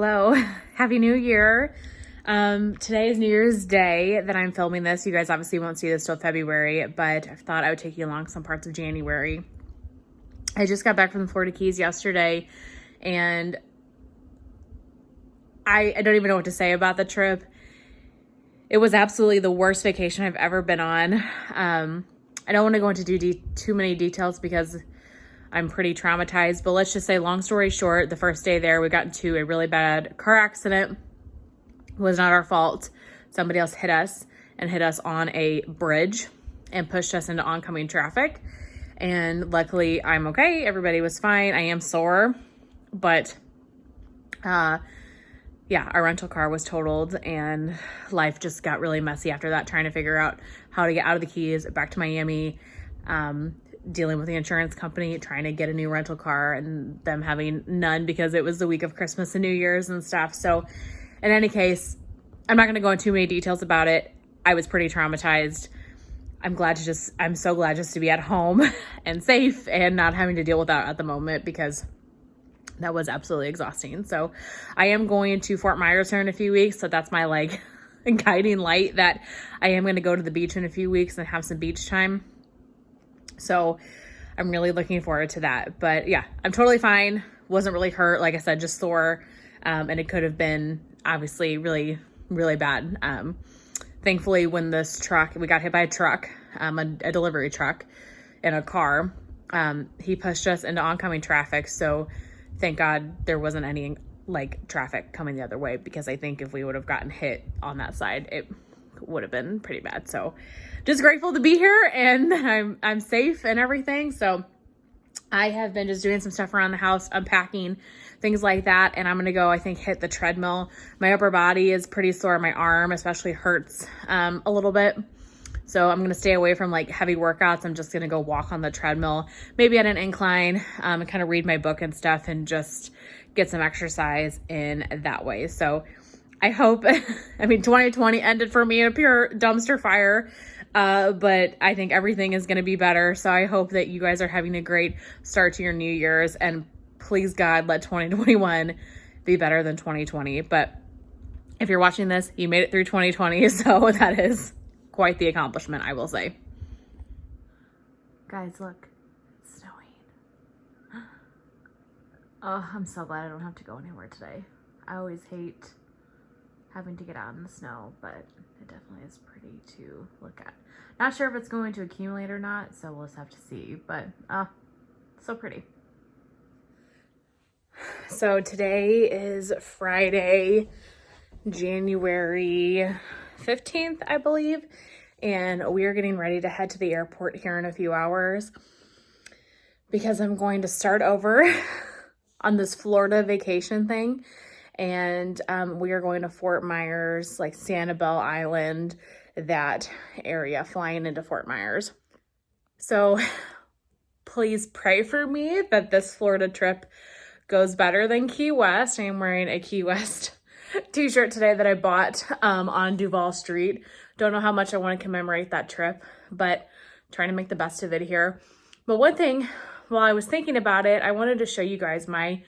Hello, Happy New Year. Today is New Year's Day that I'm filming this. You guys obviously won't see this till February, but I thought I would take you along some parts of January. I just got back from the Florida Keys yesterday, and I don't even know what to say about the trip. It was absolutely the worst vacation I've ever been on. I don't want to go into too many details because I'm pretty traumatized, but let's just say, long story short, the first day there, we got into a really bad car accident. It was not our fault. Somebody else hit us on a bridge and pushed us into oncoming traffic. And luckily, I'm okay. Everybody was fine. I am sore, but yeah, our rental car was totaled and life just got really messy after that, trying to figure out how to get out of the Keys, back to Miami, dealing with the insurance company, trying to get a new rental car and them having none because it was the week of Christmas and New Year's and stuff. So in any case, I'm not going to go into too many details about it. I was pretty traumatized. I'm so glad just to be at home and safe and not having to deal with that at the moment because that was absolutely exhausting. So I am going to Fort Myers here in a few weeks. So that's my guiding light that I am going to go to the beach in a few weeks and have some beach time. So I'm really looking forward to that. But yeah, I'm totally fine. Wasn't really hurt. Like I said, just sore. And it could have been obviously really, really bad. Thankfully, when we got hit by a truck, a delivery truck in a car, he pushed us into oncoming traffic. So thank God there wasn't any traffic coming the other way, because I think if we would have gotten hit on that side, it would have been pretty bad. So just grateful to be here and I'm safe and everything. So I have been just doing some stuff around the house, unpacking, things like that. And I'm going to go, I think, hit the treadmill. My upper body is pretty sore. My arm especially hurts a little bit. So I'm going to stay away from heavy workouts. I'm just going to go walk on the treadmill, maybe at an incline, and kind of read my book and stuff and just get some exercise in that way. So I hope, 2020 ended for me in a pure dumpster fire. But I think everything is going to be better. So I hope that you guys are having a great start to your New Year's, and please God, let 2021 be better than 2020. But if you're watching this, you made it through 2020. So that is quite the accomplishment, I will say. Guys, look, it's snowing. Oh, I'm so glad I don't have to go anywhere today. I always hate having to get out in the snow, but it definitely is pretty to look at. Not sure if it's going to accumulate or not, so we'll just have to see, but so pretty. So today is Friday, January 15th, I believe, and we are getting ready to head to the airport here in a few hours because I'm going to start over on this Florida vacation thing. And we are going to Fort Myers, Sanibel Island, that area, flying into Fort Myers. So please pray for me that this Florida trip goes better than Key West. I am wearing a Key West t-shirt today that I bought on Duval Street. Don't know how much I want to commemorate that trip, but trying to make the best of it here. But one thing, while I was thinking about it, I wanted to show you guys my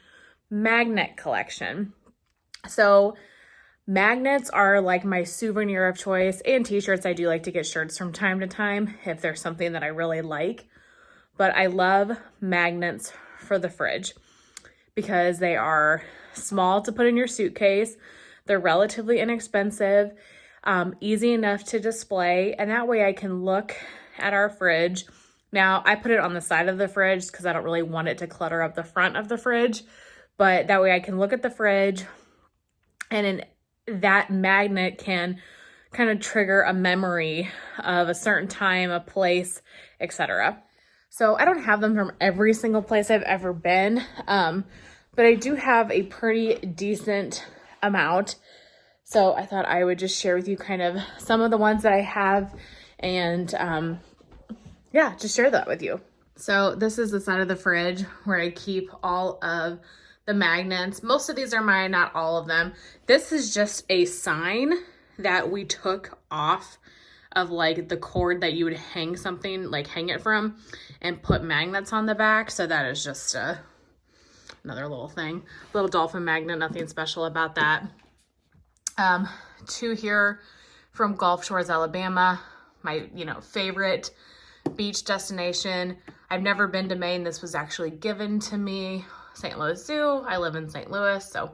magnet collection. So magnets are my souvenir of choice, and t-shirts. I do like to get shirts from time to time if there's something that I really like. But I love magnets for the fridge because they are small to put in your suitcase. They're relatively inexpensive, easy enough to display, and that way I can look at our fridge. Now, I put it on the side of the fridge because I don't really want it to clutter up the front of the fridge, but that way I can look at the fridge, and that magnet can kind of trigger a memory of a certain time, a place, etc. So I don't have them from every single place I've ever been, but I do have a pretty decent amount. So I thought I would just share with you kind of some of the ones that I have, and just share that with you. So this is the side of the fridge where I keep all of the magnets. Most of these are mine, not all of them. This is just a sign that we took off of the cord that you would hang something, hang it from, and put magnets on the back. So that is just a another little thing. Little dolphin magnet, nothing special about that. 2 here from Gulf Shores, Alabama. My, favorite beach destination. I've never been to Maine. This was actually given to me. St. Louis Zoo. I live in St. Louis, so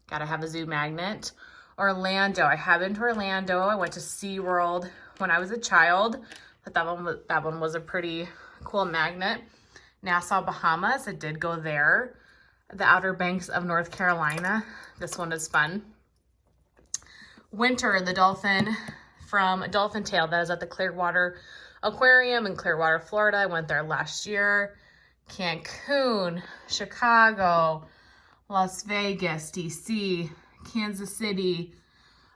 gotta have a zoo magnet. Orlando. I have been to Orlando. I went to SeaWorld when I was a child. But that one was a pretty cool magnet. Nassau, Bahamas. I did go there. The Outer Banks of North Carolina. This one is fun. Winter, the dolphin from Dolphin Tale. That is at the Clearwater Aquarium in Clearwater, Florida. I went there last year. Cancun, Chicago, Las Vegas, DC, Kansas City,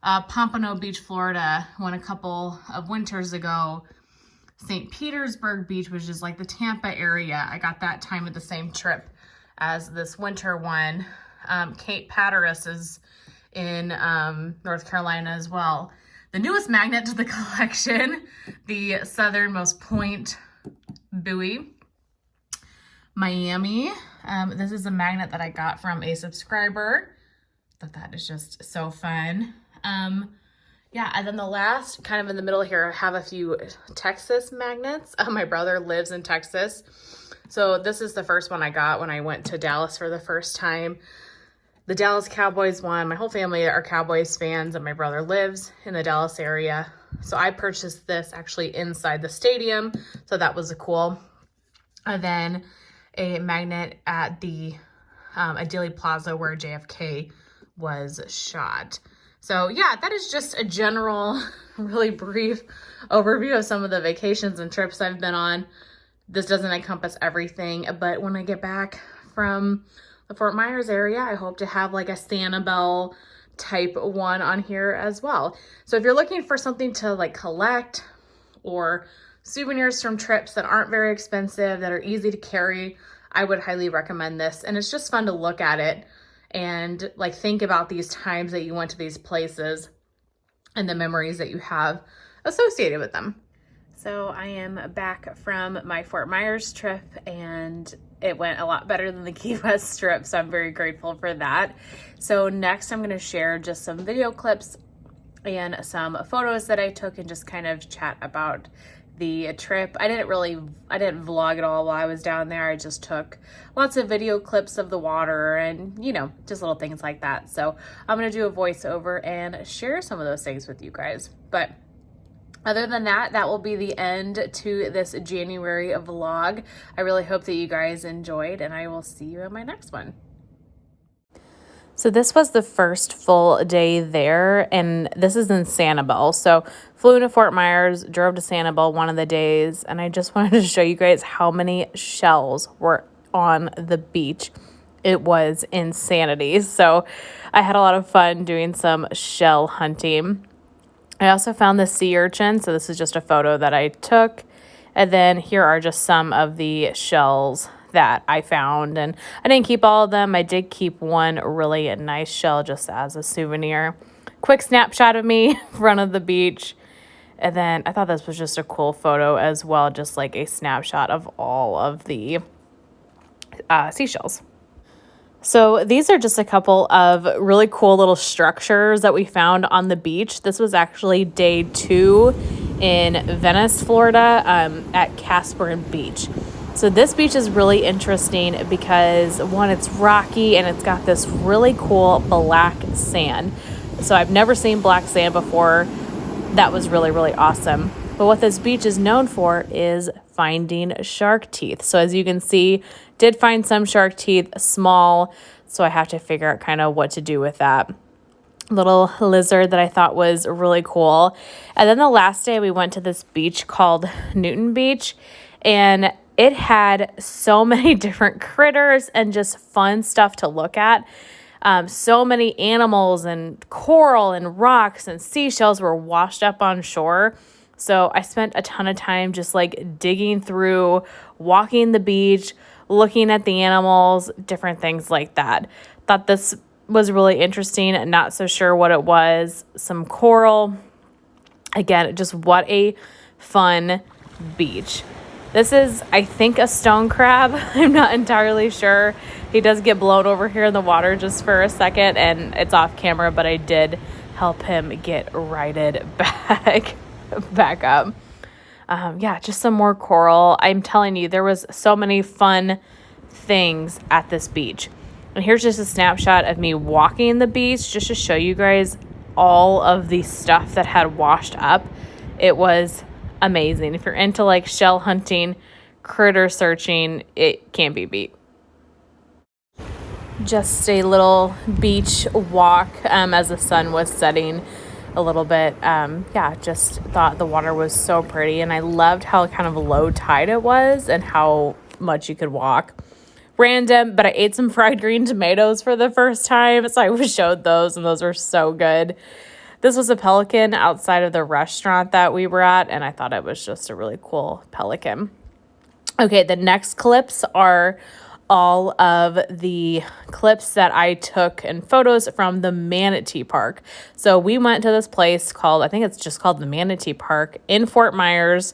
Pompano Beach, Florida. Went a couple of winters ago. St. Petersburg Beach, which is like the Tampa area. I got that time of the same trip as this winter one. Cape Hatteras is in North Carolina as well. The newest magnet to the collection, the southernmost point buoy, Miami. This is a magnet that I got from a subscriber. I thought that is just so fun. Yeah, and then the last, kind of in the middle here, I have a few Texas magnets. My brother lives in Texas. So this is the first one I got when I went to Dallas for the first time. The Dallas Cowboys won. My whole family are Cowboys fans, and my brother lives in the Dallas area. So I purchased this actually inside the stadium. So that was cool. And then a magnet at the Dealey Plaza where JFK was shot. So yeah, that is just a general, really brief overview of some of the vacations and trips I've been on. This doesn't encompass everything, but when I get back from the Fort Myers area, I hope to have like a Sanibel type one on here as well. So if you're looking for something to like collect or souvenirs from trips that aren't very expensive, that are easy to carry, I would highly recommend this. And it's just fun to look at it and like think about these times that you went to these places and the memories that you have associated with them. So I am back from my Fort Myers trip, and it went a lot better than the Key West trip, so I'm very grateful for that. So next I'm going to share just some video clips and some photos that I took and just kind of chat about the trip. I didn't vlog at all while I was down there. I just took lots of video clips of the water and, just little things like that. So I'm going to do a voiceover and share some of those things with you guys. But other than that, that will be the end to this January vlog. I really hope that you guys enjoyed, and I will see you in my next one. So this was the first full day there, and this is in Sanibel. So flew into Fort Myers, drove to Sanibel one of the days, and I just wanted to show you guys how many shells were on the beach. It was insanity. So I had a lot of fun doing some shell hunting. I also found the sea urchin, so this is just a photo that I took. And then here are just some of the shells that I found. And I didn't keep all of them. I did keep one really nice shell just as a souvenir. Quick snapshot of me in front of the beach. And then I thought this was just a cool photo as well, just like a snapshot of all of the seashells. So these are just a couple of really cool little structures that we found on the beach. This was actually day 2 in Venice, Florida, at Casper Beach. So this beach is really interesting because, one, it's rocky and it's got this really cool black sand. So I've never seen black sand before. That was really, really awesome. But what this beach is known for is finding shark teeth. So as you can see, did find some shark teeth, small, so I have to figure out kind of what to do with that. Little lizard that I thought was really cool. And then the last day we went to this beach called Newton Beach, and it had so many different critters and just fun stuff to look at. So many animals and coral and rocks and seashells were washed up on shore. So I spent a ton of time just like digging through, walking the beach, looking at the animals, different things like that. Thought this was really interesting. Not so sure what it was. Some coral. Again, just what a fun beach. This is, I think, a stone crab. I'm not entirely sure. He does get blown over here in the water just for a second, and it's off camera, but I did help him get righted back up. Yeah, just some more coral. I'm telling you, there was so many fun things at this beach. And here's just a snapshot of me walking the beach just to show you guys all of the stuff that had washed up. It was amazing. If you're into like shell hunting, critter searching, it can't be beat. Just a little beach walk as the sun was setting a little bit. Yeah, just thought the water was so pretty, and I loved how kind of low tide it was and how much you could walk. Random, but I ate some fried green tomatoes for the first time, so I showed those, and those were so good. This was a pelican outside of the restaurant that we were at, and I thought it was just a really cool pelican. Okay, the next clips are all of the clips that I took and photos from the Manatee Park. So we went to this place called, I think it's just called the Manatee Park in Fort Myers,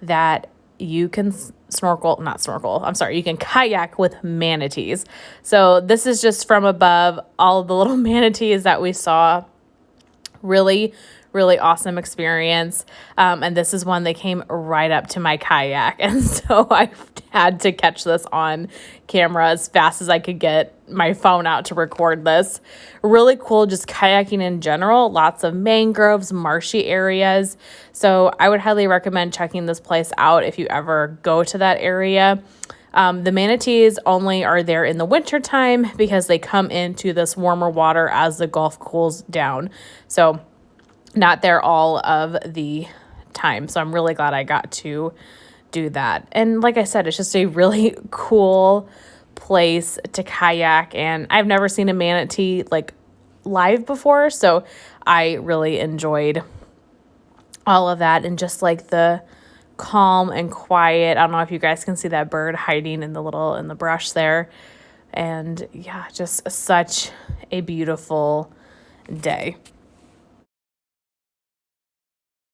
that you can you can kayak with manatees. So this is just from above, all of the little manatees that we saw. Really, really awesome experience. And this is one that came right up to my kayak. And so I had to catch this on camera as fast as I could get my phone out to record this. Really cool, just kayaking in general. Lots of mangroves, marshy areas. So I would highly recommend checking this place out if you ever go to that area. The manatees only are there in the wintertime because they come into this warmer water as the Gulf cools down. So not there all of the time. So I'm really glad I got to do that. And like I said, it's just a really cool place to kayak, and I've never seen a manatee like live before. So I really enjoyed all of that, and just like the calm and quiet. I don't know if you guys can see that bird hiding in the brush there. And yeah, just such a beautiful day.